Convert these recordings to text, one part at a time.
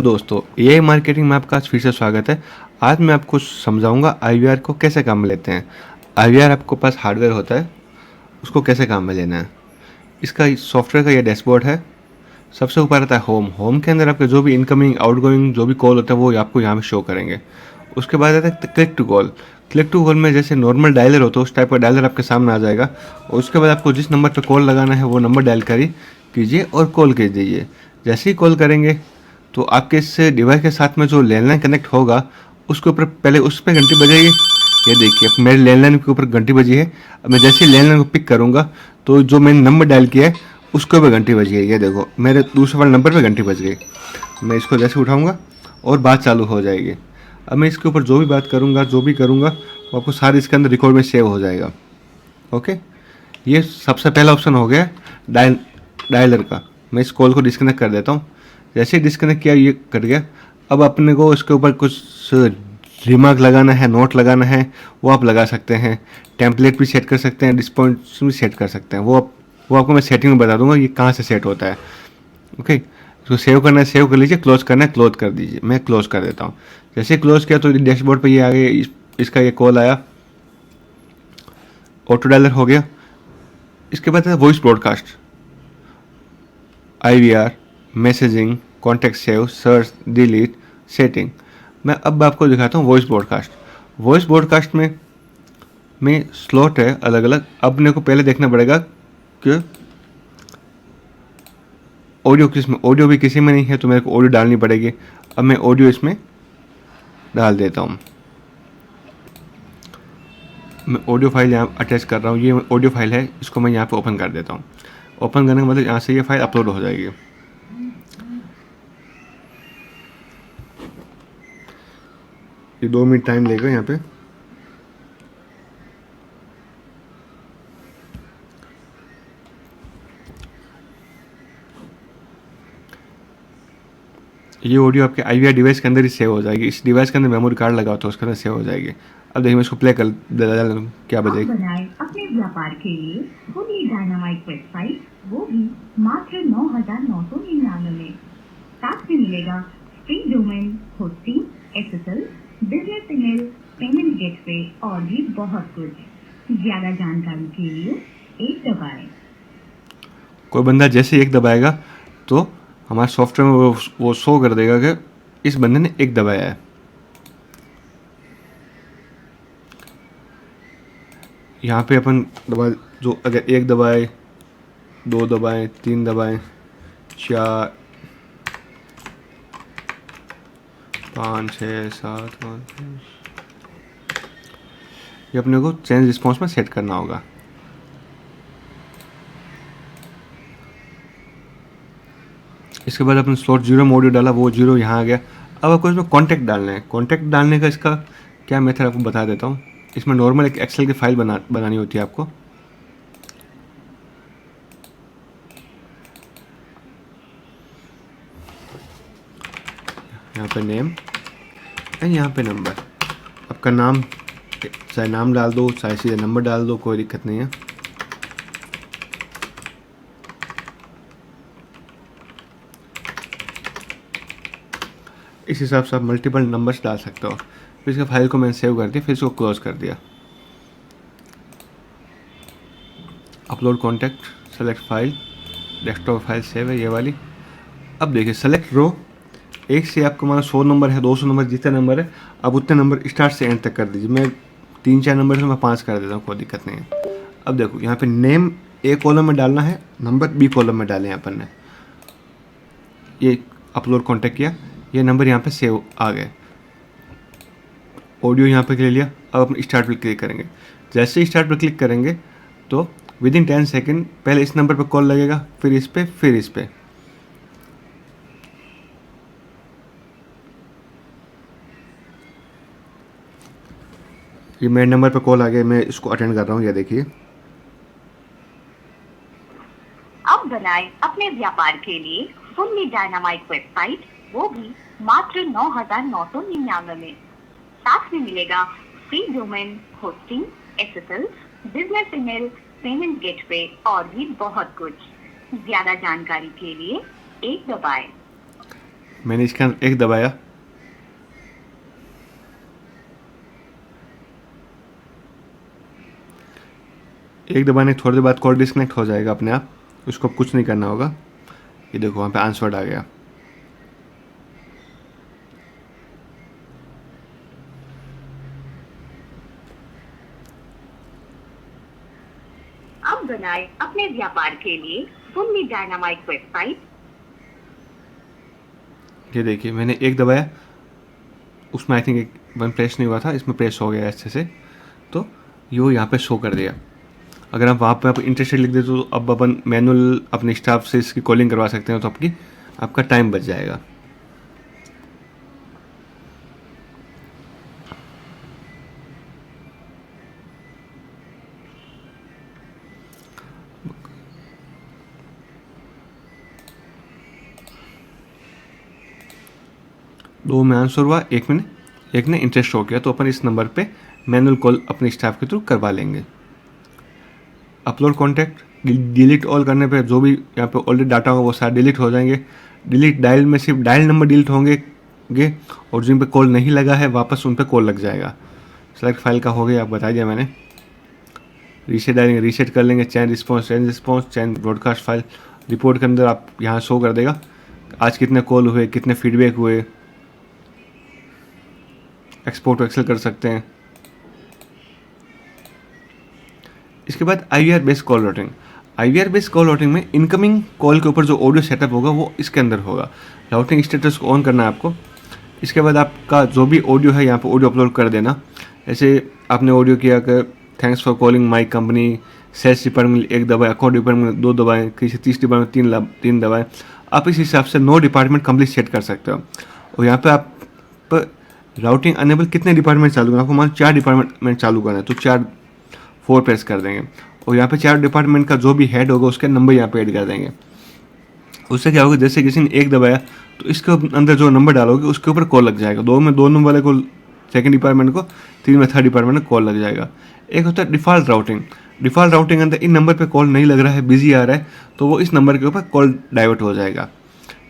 दोस्तों, AI marketing में आपका आज फिर से स्वागत है। आज मैं आपको समझाऊंगा आईवीआर को कैसे काम में लेते हैं। आईवीआर आपको पास हार्डवेयर होता है, उसको कैसे काम में लेना है। इसका सॉफ्टवेयर का ये डैशबोर्ड है। सबसे ऊपर आता है होम। होम के अंदर आपके जो भी इनकमिंग आउटगोइंग जो भी कॉल होता है वो आपको यहाँ पे शो करेंगे। उसके बाद आता है click to call. Click to call में जैसे नॉर्मल डायलर होता है उस टाइप का डायलर आपके सामने आ जाएगा और उसके बाद आपको जिस नंबर पर कॉल लगाना है वो नंबर डायल कीजिए और कॉल कीज दीजिए। जैसे ही कॉल करेंगे तो आपके इस डिवाइस के साथ में जो लैंडलाइन कनेक्ट होगा उसके ऊपर पहले उस पर घंटी बजेगी। ये देखिए अब मेरे लैंडलाइन के ऊपर घंटी बजी है। अब मैं जैसे ही लैंडलाइन को पिक करूँगा तो जो मैंने नंबर डायल किया है उसके ऊपर घंटी बज गई। ये देखो मेरे दूसरे वाले नंबर पे घंटी बज गई। मैं इसको जैसे उठाऊंगा और बात चालू हो जाएगी। अब मैं इसके ऊपर जो भी बात करूंगा जो भी करूंगा वो आपको सारे इसके अंदर रिकॉर्ड में सेव हो जाएगा। ओके, ये सबसे पहला ऑप्शन हो गया डायलर का। मैं इस कॉल को डिस्कनेक्ट कर देता हूँ। जैसे ही डिस्कनेक्ट किया ये कट गया। अब अपने को इसके ऊपर कुछ रिमार्क लगाना है, नोट लगाना है, वो आप लगा सकते हैं। टेम्पलेट भी सेट कर सकते हैं, डिस्पॉइंट्स भी सेट कर सकते हैं। वो आपको मैं सेटिंग में बता दूंगा ये कहाँ से सेट होता है। ओके, इसको सेव करना है सेव कर लीजिए, क्लोज करना है क्लोज कर दीजिए। मैं क्लोज कर देता हूँ। जैसे क्लोज किया तो डैशबोर्ड पे ये आ गया, इसका ये कॉल आया, ऑटो डायलर हो गया। इसके बाद है voice broadcast, IVR, messaging, contact save, search, delete, setting. मैं अब आपको दिखाता हूँ वॉइस ब्रॉडकास्ट। वॉइस ब्रॉडकास्ट में स्लॉट है अलग अलग। अब मेरे को पहले देखना पड़ेगा कि ऑडियो किस में, ऑडियो भी किसी में नहीं है तो मेरे को ऑडियो डालनी पड़ेगी। अब मैं ऑडियो इसमें डाल देता हूँ। मैं ऑडियो फाइल यहाँ अटैच कर रहा हूँ। ये ऑडियो फाइल है, इसको मैं यहाँ पे ओपन कर देता हूँ। ओपन करने का मतलब यहाँ से ये फाइल अपलोड हो जाएगी। ये 2 मिनट टाइम लेगा यहाँ पे। ये ऑडियो आपके आईवीआर डिवाइस के अंदर ही सेव हो जाएगी। इस डिवाइस के अंदर मेमोरी कार्ड लगा तो उसके अंदर सेव हो जाएगी। अब देखिए मैं इसको प्ले कर क्या बजेगी। बनाए अपने व्यापार के लिए फुली डायनामाइट वेबसाइट, वो भी मात्र 9,999 में। साथ में मिलेगा free domain hosting, SSL, business email, payment gateway और भी बहुत कुछ। ज्यादा जानकारी के लिए एक दबाएं। कोई बंदा जैसे एक दबाएगा तो हमारे सॉफ्टवेयर में वो शो कर देगा कि इस बंदे ने एक दबाया है। यहाँ पे अपन दबा, जो अगर एक दबाए, 2 दबाएं, 3 दबाएं, 4, 5, 6, 7, 8, ये अपने को चेंज रिस्पॉन्स में सेट करना होगा। इसके बाद अपन स्लॉट 0 में ऑडियो डाला, वो 0 यहाँ आ गया। अब आपको इसमें कॉन्टैक्ट डालना है। कॉन्टैक्ट डालने का इसका क्या मेथड आपको बता देता हूँ। इसमें नॉर्मल एक एक्सेल की फाइल बनानी होती है आपको। यहाँ पे नेम एंड यहाँ पे नंबर। आपका नाम, चाहे नाम डाल दो चाहे सीधे नंबर डाल दो, कोई दिक्कत नहीं है। इस हिसाब से आप मल्टीपल नंबर्स डाल सकते हो। फिर इसका फाइल को मैंने सेव कर दिया, फिर इसको क्लोज कर दिया। Upload contact, select file, desktop file save है ये वाली। अब देखिए सेलेक्ट रो, एक से आपको मानो 100 नंबर है, 200 नंबर, जितने नंबर है आप उतने नंबर स्टार्ट से एंड तक कर दीजिए। मैं 3-4 नंबर से मैं 5 कर देता हूँ, कोई दिक्कत नहीं है। अब देखो यहाँ पे नेम ए कॉलम में डालना है, नंबर बी कॉलम में डाले हैं अपन ने। ये अपलोड कॉन्टैक्ट किया, ये नंबर यहाँ पे सेव आ गए। ऑडियो यहाँ पे ले लिया। अब अपन स्टार्ट पर क्लिक करेंगे। जैसे ही स्टार्ट पर क्लिक करेंगे तो विद इन 10 सेकेंड पहले इस नंबर पर कॉल लगेगा, फिर इस पे, फिर इस पे। ये मेरे नंबर पर कॉल आ गया, मैं इसको अटेंड कर रहा हूँ। ये देखिए अब बनाए अपने व्यापार के लिए फुल्ली डायनामाइट वेबसाइट, वो भी मात्र 9,999 में। साथ में मिलेगा free domain hosting, SSL, business email, payment gateway और भी बहुत कुछ। ज्यादा जानकारी के लिए एक दबाएं। मैंने इसके अंदर एक दबाया, एक दबाने थोड़ी देर बाद कॉल डिस्कनेक्ट हो जाएगा अपने आप, उसको कुछ नहीं करना होगा। ये देखो वहाँ पे आंसर्ड आ गया। अब बनाए अपने व्यापार के लिए फुल्ली डायनामाइट वेबसाइट। ये देखिए मैंने एक दबाया, उसमें आई थिंक एक वन प्रेस नहीं हुआ था, इसमें प्रेस हो गया अच्छे से, तो यो यहाँ पे शो कर दिया। अगर आप वहाँ पे आप इंटरेस्टेड लिख देते तो अब अपन मैनुअल अपने स्टाफ से इसकी कॉलिंग करवा सकते हैं, तो आपका टाइम बच जाएगा। दो में आंसर हुआ, एक ने इंटरेस्ट हो गया, तो अपन इस नंबर पे मैनुअल कॉल अपने स्टाफ के थ्रू करवा लेंगे। अपलोड कॉन्टैक्ट, डिलीट ऑल करने पे जो भी यहाँ पे ऑलरेडी डाटा होगा वो सारे डिलीट हो जाएंगे। डिलीट डायल में सिर्फ डायल नंबर डिलीट होंगे और जिन पे कॉल नहीं लगा है वापस उन पे कॉल लग जाएगा। सेलेक्ट फाइल का हो गया, आप बता दिया मैंने। रीसेट डालेंगे, रीसेट कर लेंगे। चैन रिस्पॉन्स, चैन ब्रॉडकास्ट फाइल, रिपोर्ट के अंदर आप यहाँ शो कर देगा आज कितने कॉल हुए, कितने फीडबैक हुए। एक्सपोर्ट टू एक्सेल कर सकते हैं। इसके बाद IVR based call routing. IVR based call routing में इनकमिंग कॉल के ऊपर जो ऑडियो सेटअप होगा वो इसके अंदर होगा। राउटिंग स्टेटस को ऑन करना है आपको। इसके बाद आपका जो भी ऑडियो है यहाँ पे ऑडियो अपलोड कर देना। जैसे आपने ऑडियो किया कि thanks for calling my company, sales department एक दबाए, अकाउंट डिपार्टमेंट दो दबाएं, किसी तीस डिपार्टमेंट तीन दबाएं। आप इस हिसाब से 9 डिपार्टमेंट कंप्लीट सेट कर सकते हो। और यहाँ पे आप राउटिंग अनेबल कितने डिपार्टमेंट चालू करना, आपको मान 4 डिपार्टमेंट चालू करना है तो 4 प्रेस कर देंगे और यहाँ पे 4 डिपार्टमेंट का जो भी हेड होगा उसके नंबर यहाँ पे ऐड कर देंगे। उससे क्या होगा, जैसे किसी ने एक दबाया तो इसके अंदर जो नंबर डालोगे उसके ऊपर कॉल लग जाएगा। 2 में 2 नंबर वाले को सेकंड डिपार्टमेंट को, 3 में थर्ड डिपार्टमेंट को कॉल लग जाएगा। एक होता है डिफ़ॉल्ट राउटिंग। डिफ़ॉल्ट राउटिंग अंदर इन नंबर पे कॉल नहीं लग रहा है, बिजी आ रहा है, तो वो इस नंबर के ऊपर कॉल डाइवर्ट हो जाएगा।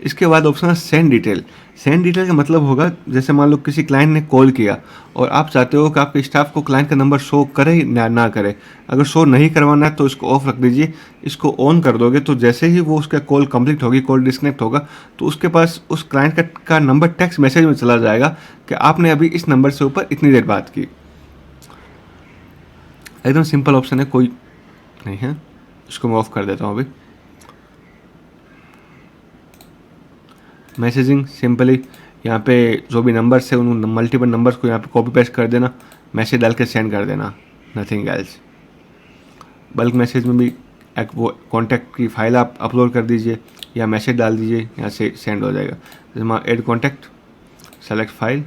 इसके बाद ऑप्शन है सेंड डिटेल। सेंड डिटेल का मतलब होगा जैसे मान लो किसी क्लाइंट ने कॉल किया और आप चाहते हो कि आपके स्टाफ को क्लाइंट का नंबर शो करे ना करे। अगर शो नहीं करवाना है तो इसको ऑफ रख दीजिए। इसको ऑन कर दोगे तो जैसे ही वो उसका कॉल कंप्लीट होगी, कॉल डिस्कनेक्ट होगा, तो उसके पास उस क्लाइंट का नंबर टेक्स्ट मैसेज में चला जाएगा कि आपने अभी इस नंबर से ऊपर इतनी देर बात की। एकदम सिंपल ऑप्शन है, कोई नहीं है। इसको मैं ऑफ कर देता हूँ अभी। मैसेजिंग सिंपली यहाँ पे जो भी नंबर्स है उन मल्टीपल नंबर्स को यहाँ पे कॉपी पेस्ट कर देना, मैसेज डाल के सेंड कर देना, नथिंग एल्स। बल्क मैसेज में भी एक वो कॉन्टैक्ट की फाइल आप अपलोड कर दीजिए या मैसेज डाल दीजिए, यहाँ से सेंड हो जाएगा। जैसे add contact, select file,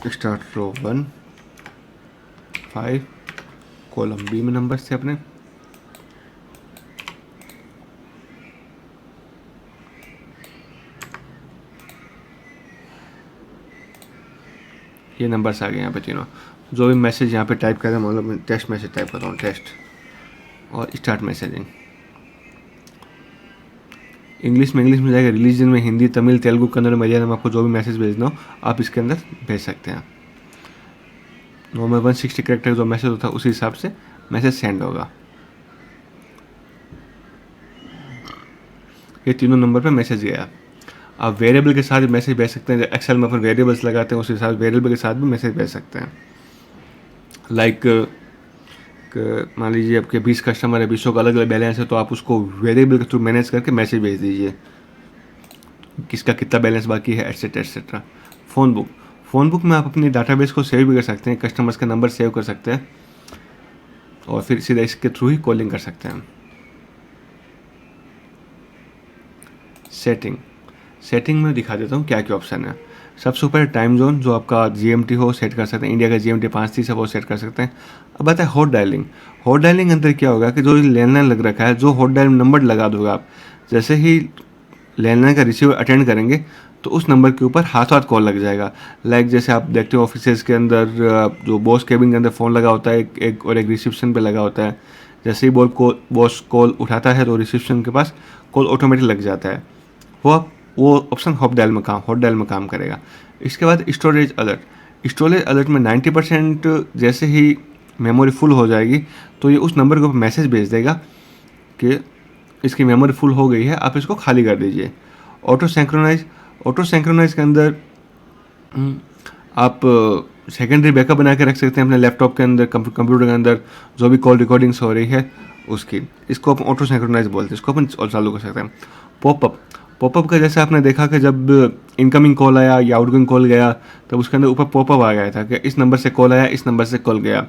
start row 1 5, column B में नंबर्स थे अपने। ये नंबर्स आ गए यहाँ पे तीनों। जो भी मैसेज यहाँ पे टाइप करें, मतलब मैं टेस्ट मैसेज टाइप करता हूँ, टेस्ट, और स्टार्ट मैसेजिंग। इंग्लिश में जाएगा, रिलीजन में हिंदी, तमिल, तेलुगु, कन्नड़, मलयालम, आपको जो भी मैसेज भेजना हो आप इसके अंदर भेज सकते हैं। नॉर्मल 160 कैरेक्टर जो मैसेज होता है उसी हिसाब से मैसेज सेंड होगा। ये तीनों नंबर पे मैसेज गया। आप वेरिएबल के साथ मैसेज भेज सकते हैं। एक्सेल में अपन वेरिएबल्स लगाते हैं उस हिसाब से वेरिएबल के साथ भी मैसेज भेज सकते हैं। लाइक मान लीजिए आपके 20 कस्टमर है, 20 का अलग अलग बैलेंस है, तो आप उसको वेरिएबल के थ्रू मैनेज करके मैसेज भेज दीजिए किसका कितना बैलेंस बाकी है, एटसेट्रा एटसेट्रा। फ़ोन बुक में आप अपनी डाटाबेस को सेव भी कर सकते हैं, कस्टमर्स का नंबर सेव कर सकते हैं और फिर सीधा इसके थ्रू ही कॉलिंग कर सकते हैं। सेटिंग में दिखा देता हूँ क्या क्या ऑप्शन है। सबसे ऊपर टाइम जोन, जो आपका GMT हो सेट कर सकते हैं। इंडिया का GMT 5:30 है वो सेट कर सकते हैं। अब आता है हॉट डायलिंग अंदर क्या होगा कि जो लैंडलाइन लग रखा है, जो हॉट डायल नंबर लगा दोगे आप, जैसे ही लैंडलाइन का रिसीवर अटेंड करेंगे तो उस नंबर के ऊपर हाथों हाथ कॉल लग जाएगा। लाइक जैसे आप देखते हो ऑफिसेज के अंदर जो बॉस केबिन के अंदर फ़ोन लगा होता है एक और एक रिसेप्शन पे लगा होता है, जैसे ही बॉस कॉल उठाता है तो रिसेप्शन के पास कॉल ऑटोमेटिक लग जाता है। वो ऑप्शन हॉट डायल में काम करेगा। इसके बाद स्टोरेज अलर्ट में 90% जैसे ही मेमोरी फुल हो जाएगी तो ये उस नंबर को मैसेज भेज देगा कि इसकी मेमोरी फुल हो गई है, आप इसको खाली कर दीजिए। ऑटो सिंक्रोनाइज के अंदर आप सेकेंडरी बैकअप बना के रख सकते हैं अपने लैपटॉप के अंदर, कंप्यूटर के अंदर, जो भी कॉल रिकॉर्डिंग्स हो रही है उसकी। इसको अपन ऑटो सिंक्रोनाइज बोलते हैं, इसको अपन चालू कर सकते हैं। पॉपअप का जैसे आपने देखा कि जब इनकमिंग कॉल आया या आउटगोइंग कॉल गया तब उसके अंदर ऊपर पॉपअप आ गया था कि इस नंबर से कॉल आया, इस नंबर से कॉल गया।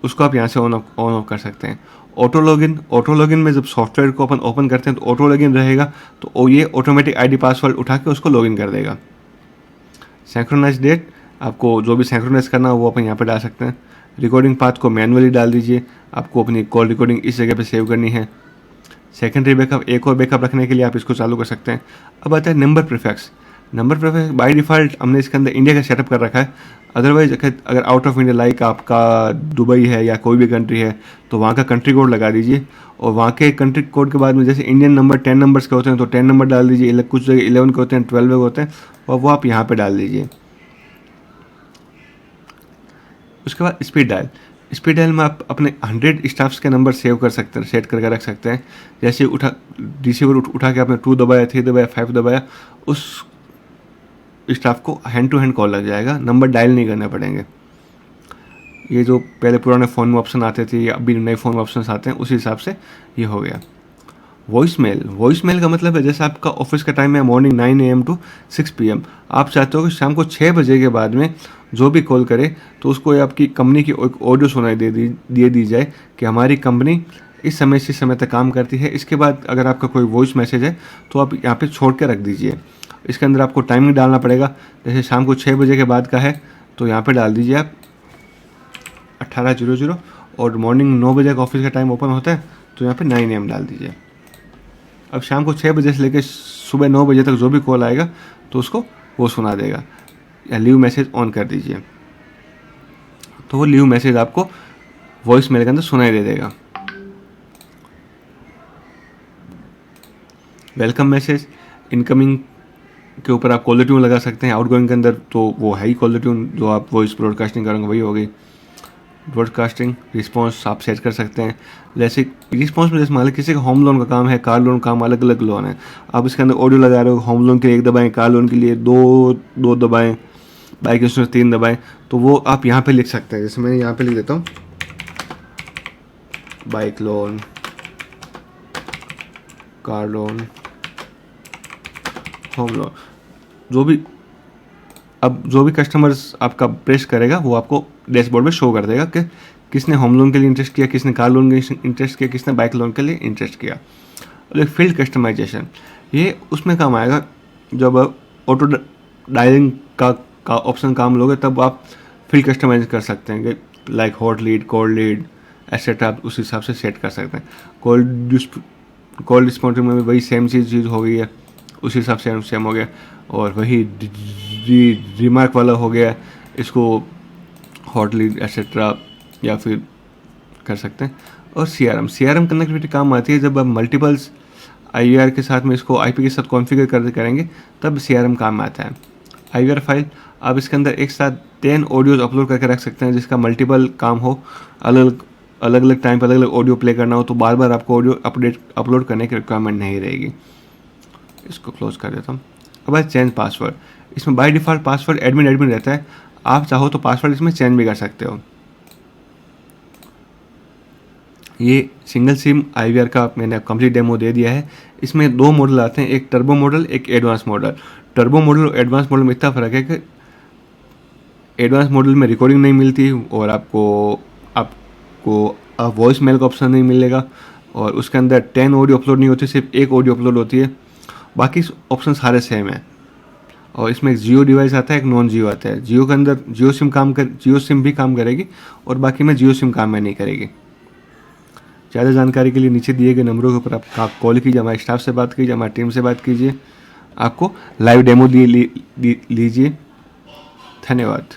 उसको आप यहाँ से ऑन ऑफ कर सकते हैं। ऑटो लॉगिन में जब सॉफ्टवेयर को अपन ओपन करते हैं तो ऑटो लॉगिन रहेगा, तो ये ऑटोमेटिक आईडी पासवर्ड उठा के उसको लॉगिन कर देगा। सिंक्रोनाइज डेट, आपको जो भी सिंक्रोनाइज करना हो वो अपन यहाँ पे डाल सकते हैं। रिकॉर्डिंग पाथ को मैनुअली डाल दीजिए, आपको अपनी कॉल रिकॉर्डिंग इस जगह पे सेव करनी है। सेकेंडरी बैकअप, एक और बैकअप रखने के लिए आप इसको चालू कर सकते हैं। अब आता है नंबर प्रीफिक्स बाय डिफ़ॉल्ट हमने इसके अंदर इंडिया का सेटअप कर रखा है। अदरवाइज अगर आउट ऑफ इंडिया लाइक आपका दुबई है या कोई भी कंट्री है तो वहाँ का कंट्री कोड लगा दीजिए, और वहाँ के कंट्री कोड के बाद में जैसे इंडियन नंबर 10 नंबर्स के होते हैं तो 10 नंबर डाल दीजिए, कुछ जगह 11 के होते हैं, 12 के होते हैं, और वो आप यहाँ पे डाल दीजिए। उसके बाद स्पीड डायल में आप अपने 100 स्टाफ्स के नंबर सेव कर सकते हैं, सेट करके रख सकते हैं। जैसे रिसीवर उठा के आपने 2 दबाया, 3 दबाया, 5 दबाया, उस स्टाफ को हैंड टू हैंड कॉल लग जाएगा, नंबर डायल नहीं करने पड़ेंगे। ये जो पहले पुराने फ़ोन में ऑप्शन आते थे या अभी नए फ़ोन में ऑप्शन आते हैं उसी हिसाब से ये हो गया। वॉइस मेल का मतलब है जैसे आपका ऑफिस का टाइम है मॉर्निंग 9 AM to 6 PM, आप चाहते हो कि शाम को 6 बजे के बाद में जो भी कॉल करे तो उसको आपकी कंपनी की ऑडियो सुनाई दे दी जाए कि हमारी कंपनी इस समय से समय तक काम करती है। इसके बाद अगर आपका कोई वॉइस मैसेज है तो आप यहाँ पे छोड़ के रख दीजिए। इसके अंदर आपको टाइमिंग डालना पड़ेगा, जैसे शाम को 6 बजे के बाद का है तो यहाँ पे डाल दीजिए आप 18:00, और मॉर्निंग 9 बजे का ऑफिस का टाइम ओपन होता है तो यहाँ पे 9 AM डाल दीजिए। अब शाम को 6 बजे से लेकर सुबह 9 बजे तक जो भी कॉल आएगा तो उसको वो सुना देगा, या लीव मैसेज ऑन कर दीजिए तो वो लीव मैसेज आपको वॉइस मेल के अंदर सुनाई दे देगा। वेलकम मैसेज, इनकमिंग के ऊपर आप कॉलर ट्यून लगा सकते हैं, आउटगोइंग के अंदर तो वो है ही कॉलर ट्यून जो आप वॉइस ब्रॉडकास्टिंग करेंगे वही होगी। ब्रॉडकास्टिंग रिस्पॉन्स आप सेट कर सकते हैं। जैसे रिस्पॉन्स में जैसे मान लीजिए किसी का होम लोन का काम है, कार लोन का काम, अलग अलग लोन है, आप इसके अंदर ऑडियो लगा रहे हो, होम लोन के लिए 1 दबाएं, कार लोन के लिए दो दबाएं, बाइक इंश्योरेंस 3 दबाएं, तो वो आप यहाँ पे लिख सकते हैं। जैसे मैं यहाँ पे लिख देता हूँ bike loan, car loan, home loan, जो भी कस्टमर्स आपका प्रेस करेगा वो आपको डैशबोर्ड में शो कर देगा कि किसने होम लोन के लिए इंटरेस्ट किया, किसने कार लोन के लिए इंटरेस्ट किया, किसने बाइक लोन के लिए इंटरेस्ट किया। और एक फील्ड कस्टमाइजेशन, ये उसमें काम आएगा जब ऑटो डायलिंग का ऑप्शन काम लोगे तब आप फील्ड कस्टमाइज कर सकते हैं कि like hot lead, cold lead etcetera, आप उस हिसाब से सेट कर सकते हैं। कॉल रिस्पॉन्सिंग में वही सेम चीज़ हो गई है, उस हिसाब से सेम हो गया। और वही रिमार्क वाला हो गया, इसको हॉट लीड एटसेट्रा या फिर कर सकते हैं। और सीआरएम कनेक्टिविटी काम आती है जब आप मल्टीपल्स आईवीआर के साथ में इसको आईपी के साथ कॉन्फ़िगर करेंगे तब सीआरएम काम आता है। आईवीआर फाइल, आप इसके अंदर एक साथ 10 ऑडियोज अपलोड करके रख सकते हैं जिसका मल्टीपल काम हो, अलग अलग टाइम पर अलग अलग ऑडियो प्ले करना हो तो बार बार आपको ऑडियो अपलोड करने की रिक्वायरमेंट नहीं रहेगी। इसको क्लोज कर देता हूँ। अब है चेंज पासवर्ड, इसमें बाय डिफ़ॉल्ट पासवर्ड एडमिन रहता है, आप चाहो तो पासवर्ड इसमें चेंज भी कर सकते हो। ये सिंगल सिम आईवीआर का मैंने कंप्लीट डेमो दे दिया है। इसमें 2 मॉडल आते हैं, एक टर्बो मॉडल, एक एडवांस मॉडल। टर्बो मॉडल और एडवांस मॉडल में इतना फ़र्क है कि एडवांस मॉडल में रिकॉर्डिंग नहीं मिलती और आपको वॉइस मेल का ऑप्शन नहीं मिलेगा, और उसके अंदर 10 ऑडियो अपलोड नहीं होती, सिर्फ 1 ऑडियो अपलोड होती है, बाकी ऑप्शन सारे सेम है। और इसमें एक जियो डिवाइस आता है, एक नॉन जियो आता है। जियो के अंदर जियो सिम भी काम करेगी और बाकी में जियो सिम काम में नहीं करेगी। ज़्यादा जानकारी के लिए नीचे दिए गए नंबरों के ऊपर आप कॉल कीजिए, हमारे स्टाफ से बात कीजिए, हमारी टीम से बात कीजिए, आपको लाइव डेमो लीजिए। धन्यवाद।